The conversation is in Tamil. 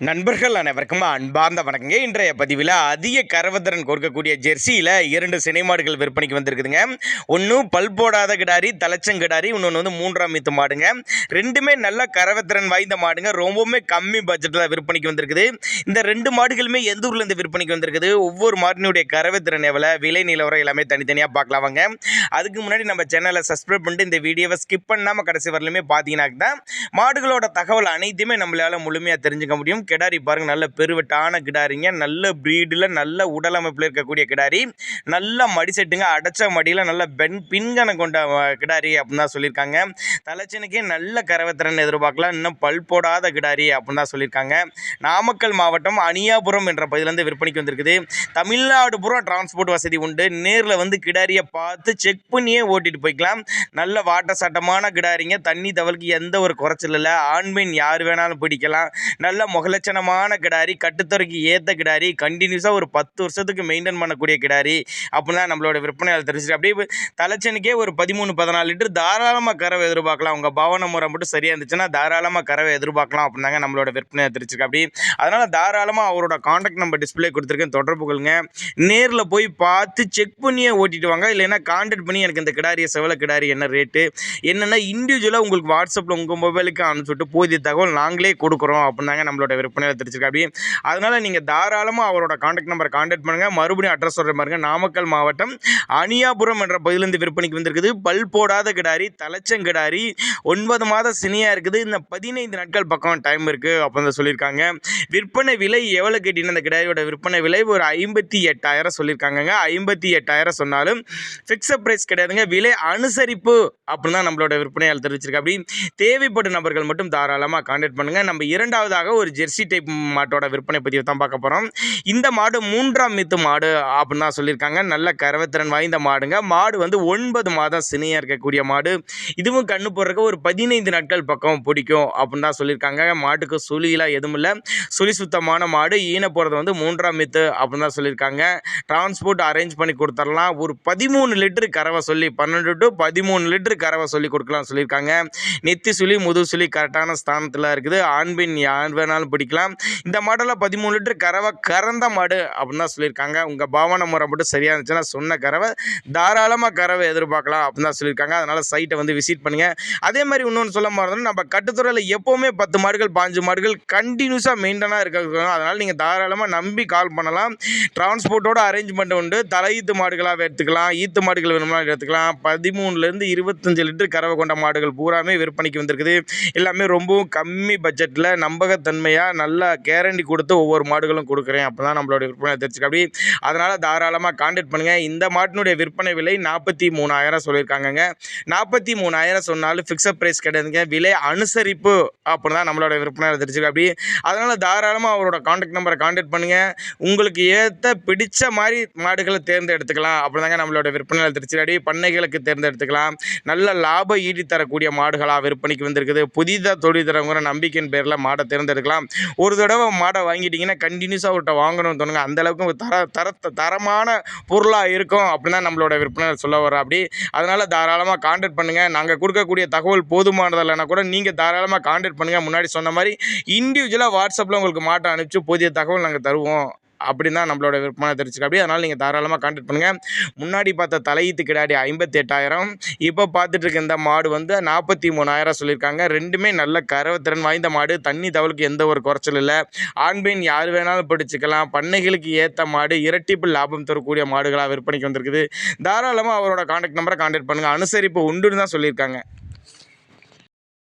நண்பர்கள் அனைவருக்கும் அன்பார்ந்த வணக்கங்க. இன்றைய பதிவில் அதிக கறவைத்திறன் கொடுக்கக்கூடிய ஜெர்சியில் 2 சினை மாடுகள் விற்பனைக்கு வந்திருக்குதுங்க. ஒன்று பல் போடாத கிடாரி, தலைச்சங்கிடாரி, இன்னொன்று வந்து 3ஆம் ஈத்து மாடுங்க. ரெண்டுமே நல்ல கறவைத்திறன் வாய்ந்த மாடுங்க. ரொம்பவுமே கம்மி பட்ஜெட்டில் விற்பனைக்கு வந்திருக்குது. இந்த 2 மாடுகளுமே எந்த ஊர்லேருந்து விற்பனைக்கு வந்திருக்குது, ஒவ்வொரு மாடினுடைய கறவைத்திறன் எவ்வளோ, விலை நிலவரம் எல்லாமே தனித்தனியாக பார்க்கலாம் வாங்க. அதுக்கு முன்னாடி நம்ம சேனலை சப்ஸ்கிரைப் பண்ணிட்டு இந்த வீடியோவை ஸ்கிப் பண்ணாமல் கடைசி வரலுமே பார்த்தீங்கன்னா தான் மாடுகளோட தகவல் அனைத்துமே நம்மளால் முழுமையாக தெரிஞ்சுக்க முடியும். கிடாரி பாருங்க, நல்ல பெருவெட்டான கிடாரிங்க, நல்ல பிரீடில் நல்ல உடலமைப்பில் இருக்கக்கூடிய கிடாரி, நல்ல மடி செட்டுங்க, அடைச்ச மடியில் நல்ல பின்கணம் கொண்ட கிடாரி அப்படின்னு தான் சொல்லியிருக்காங்க. தலைச்சனுக்கே நல்ல கறவைத்திறன் எதிர்பார்க்கலாம். இன்னும் பல் போடாத கிடாரி அப்படின்னு தான் சொல்லியிருக்காங்க. நாமக்கல் மாவட்டம் அணியாபுரம் என்ற பகுதியிலேருந்து விற்பனைக்கு வந்திருக்குது. தமிழ்நாடு பூரா டிரான்ஸ்போர்ட் வசதி உண்டு. நேரில் வந்து கிடாரியை பார்த்து செக் பண்ணியே ஓட்டிட்டு போய்க்கலாம். நல்ல வாட்ட சட்டமான கிடாரிங்க, தண்ணி தவளுக்கு எந்த ஒரு குறைச்சல் இல்லை. ஆண்மீன் யார் வேணாலும் பிடிக்கலாம். நல்ல முகலட்சணமான கிடாரி, கட்டுத்துறைக்கு ஏற்ற கிடாரி, கண்டினியூஸாக ஒரு 10 வருஷத்துக்கு மெயின்டைன் பண்ணக்கூடிய கிடாரி அப்படின்னா நம்மளோட விற்பனையாளர் தெரிஞ்சுட்டு அப்படியே தலைச்சனுக்கே ஒரு 13-14 லிட்டர் தாராளமாக கறவை எதிர்பார்க்கலாம். உங்கள் பவன முறை மட்டும் சரியாக இருந்துச்சுன்னா தாராளமாக கறவை எதிர்பார்க்கலாம் அப்படின்னாங்க நம்மளோட விற்பனையை தெரிஞ்சுக்க. அப்படி அதனால் தாராளமாக அவரோட கான்டாக்ட் நம்பர் டிஸ்பிளே கொடுத்துருக்கேன், தொடர்பு கொள்ளுங்க. நேரில் போய் பார்த்து செக் பண்ணியே ஓட்டிட்டு வாங்க. இல்லைன்னா கான்டாக்ட் பண்ணி எனக்கு இந்த கிடாரியை செவல கிடாரி என்ன ரேட்டு என்னென்னா இண்டிவிஜுவலாக உங்களுக்கு வாட்ஸ்அப்பில் உங்கள் மொபைலுக்கு அனுப்பிச்சுட்டு போதிய தகவல் நாங்களே கொடுக்குறோம் அப்படின்னாங்க நம்மளோட விற்பனையில் தெரிஞ்சுக்க. அப்படி அதனால் நீங்கள் தாராளமாக அவரோட கான்டாக்ட் நம்பரை கான்டாக்ட் பண்ணுங்கள். மறுபடியும் அட்ரஸ் சொல்கிற பாருங்க, நாமக்கல் மாவட்டம் அணியாபுரம் என்ற பகுதியிலேருந்து விற்பனைக்கு வந்திருக்குது. பல் போடாத கிடாரி, தலைச்சங்கிடாரி, 9 மாத சினியாக இருக்குது. இந்த 15 நாட்கள் பக்கம் டைம் இருக்குது அப்படின்னு சொல்லியிருக்காங்க. விற்பனை விலை எவ்வளோ கேட்டீங்கன்னா இந்த கிடாரியோட விற்பனை விலை ஒரு 58,000 சொல்லியிருக்காங்க. 58,000 சொன்னாலும் ஃபிக்ஸட் ப்ரைஸ் கிடையாதுங்க, விலை அனுசரிப்பு அப்படின்னு தான் நம்மளோட விற்பனையால் தெரிவிச்சிருக்கா. அப்படி தேவைப்படும் நபர்கள் மட்டும் தாராளமாக கான்டாக்ட் பண்ணுங்கள். நம்ம இரண்டாவதாக ஒரு ஜெர்சி டைப் மாட்டோட விற்பனை பதிவு தான் பார்க்க போகிறோம். இந்த மாடு 3ஆம் ஈத்து மாடு அப்படின்னு தான் சொல்லியிருக்காங்க. நல்ல கறவைத்திறன் வாய்ந்த மாடுங்க. மாடு வந்து 9 மாதம் சினையாக இருக்கக்கூடிய மாடு. இதுவும் கண்ணு போடுறதுக்கு ஒரு 15 நாட்கள் பக்கம் பிடிக்கும் அப்படின்னு தான் சொல்லியிருக்காங்க. மாட்டுக்கு சுழியெல்லாம் எதுவும் இல்லை, சுழி சுத்தமான மாடு. ஈன போகிறது வந்து 3ஆம் ஈத்து அப்படின்னு தான் சொல்லியிருக்காங்க. டிரான்ஸ்போர்ட் அரேஞ்ச் பண்ணி கொடுத்துடலாம். ஒரு 13 லிட்டரு கறவை சொல்லி 12 to 13 லிட்டரு கறவை சொல்லி கொடுக்கலாம் சொல்லியிருக்காங்க. நெத்தி சுழி முது சுழி கரெக்டான ஸ்தானத்தில் இருக்குது. ஆண்பின் யார் வேணாலும் பிடிக்கலாம். இந்த மாடலில் 13 லிட்டர் கறவை கறந்த மாடு அப்படின்னு தான் சொல்லியிருக்காங்க. உங்கள் பாவனை முறை மட்டும் சரியாக இருந்துச்சுன்னா சொன்ன கறவை தாராளமாக கறவை எதிர்பார்க்கலாம் அப்படின்னு தான் சொல்லியிருக்காங்க. அதனால் சைட்டை வந்து விசிட் பண்ணுங்கள். அதே மாதிரி இன்னொன்று சொல்ல மாதிரி நம்ம கட்டுத்துறையில் எப்போவுமே 10 மாடுகள் 15 மாடுகள் கண்டினியூஸாக மெயின்டெனாக இருக்காங்க. அதனால் நீங்கள் தாராளமாக நம்பி கால் பண்ணலாம். டிரான்ஸ்போர்ட்டோட அரேஞ்ச்மெண்ட் உண்டு. தலையீத்து மாடுகளாக எடுத்துக்கலாம், ஈத்து மாடுகள் வேணும்னா எடுத்துக்கலாம். 13லேருந்து 25 லிட்டர் கறவை கொண்ட மாடுகள் பூராமே விற்பனைக்கு வந்திருக்குது. எல்லாமே ரொம்பவும் கம்மி பட்ஜெட்டில் நம்பகத்தன்மையாக நல்ல கேரண்டி கொடுத்து ஒவ்வொரு மாடுகளும் கொடுக்குறேன் அப்போ தான் நம்மளோட விற்பனை தெரிஞ்சுக்க. அப்படி அதனால் தாராளமாக கான்டாக்ட் பண்ணுங்கள். இந்த மாட்டினுடைய விற்பனை விலை 43,000 சொல்லியிருக்காங்கங்க. 43,000 சொன்னாலும் ஃபிக்ஸட் ப்ரைஸ் கிடையாதுங்க, விலை அனுசரிப்பு அப்படி தான் நம்மளோட விற்பனை தெரிஞ்சுக்க. அப்படி அதனால் தாராளமாக அவரோட கான்டாக்ட் நம்பரை கான்டாக்ட் பண்ணுங்கள். உங்களுக்கு ஏற்ற பிடிச்ச மாதிரி மாடுகளை தேர்ந்தெடுத்துக்கலாம் அப்படி தாங்க நம்மளோட விற்பனையில் தெரிஞ்சுக்க. அப்படி பண்ணைகளுக்கு தேர்ந்தெடுத்துக்கலாம். நல்ல லாபம் ஈட்டி தரக்கூடிய மாடுகளாக விற்பனைக்கு வந்திருக்குது. புதிதாக தொழில் தரவங்கிற நம்பிக்கையின் பேரில் மாடை தேர்ந்தெடுக்கலாம். ஒரு தடவை மாடை வாங்கிட்டீங்கன்னா கண்டினியூஸாக அவர்கிட்ட வாங்கணும்னு தோணுங்க. அந்தளவுக்கு தரமான பொருளாக இருக்கும் அப்படின்னு தான் நம்மளோட விற்பனை சொல்ல வர. அப்படி அதனால் தாராளமாக கான்டாக்ட் பண்ணுங்கள். நாங்கள் கொடுக்கக்கூடிய தகவல் போதுமானதில்லைன்னா கூட நீங்கள் தாராளமாக கான்டாக்ட் பண்ணுங்கள். முன்னாடி சொன்ன மாதிரி இண்டிவிஜுவலாக வாட்ஸ்அப்பில் உங்களுக்கு மாட்டை அனுப்பிச்சு புதிய தகவல் நாங்கள் தருவோம் அப்படின்னு தான் நம்மளோட விற்பனை தெரிஞ்சுக்க. அப்படி அதனால் நீங்கள் தாராளமாக கான்டாக்ட் பண்ணுங்கள். முன்னாடி பார்த்த தலையீத்து கிடாரி 58,000, இப்போ பார்த்துட்டு இருக்க இந்த மாடு வந்து 43,000 சொல்லியிருக்காங்க. ரெண்டுமே நல்ல கறவைத்திறன் வாய்ந்த மாடு. தண்ணி தவளுக்கு எந்த ஒரு குறைச்சல் இல்லை. ஆண்பெண் யார் வேணாலும் பிடிச்சிக்கலாம். பண்ணைகளுக்கு ஏற்ற மாடு, இரட்டிப்பு லாபம் தரக்கூடிய மாடுகளாக விற்பனைக்கு வந்திருக்குது. தாராளமாக அவரோட கான்டாக்ட் நம்பரை கான்டாக்ட் பண்ணுங்கள். அனுசரிப்பு உண்டுன்னு தான் சொல்லியிருக்காங்க.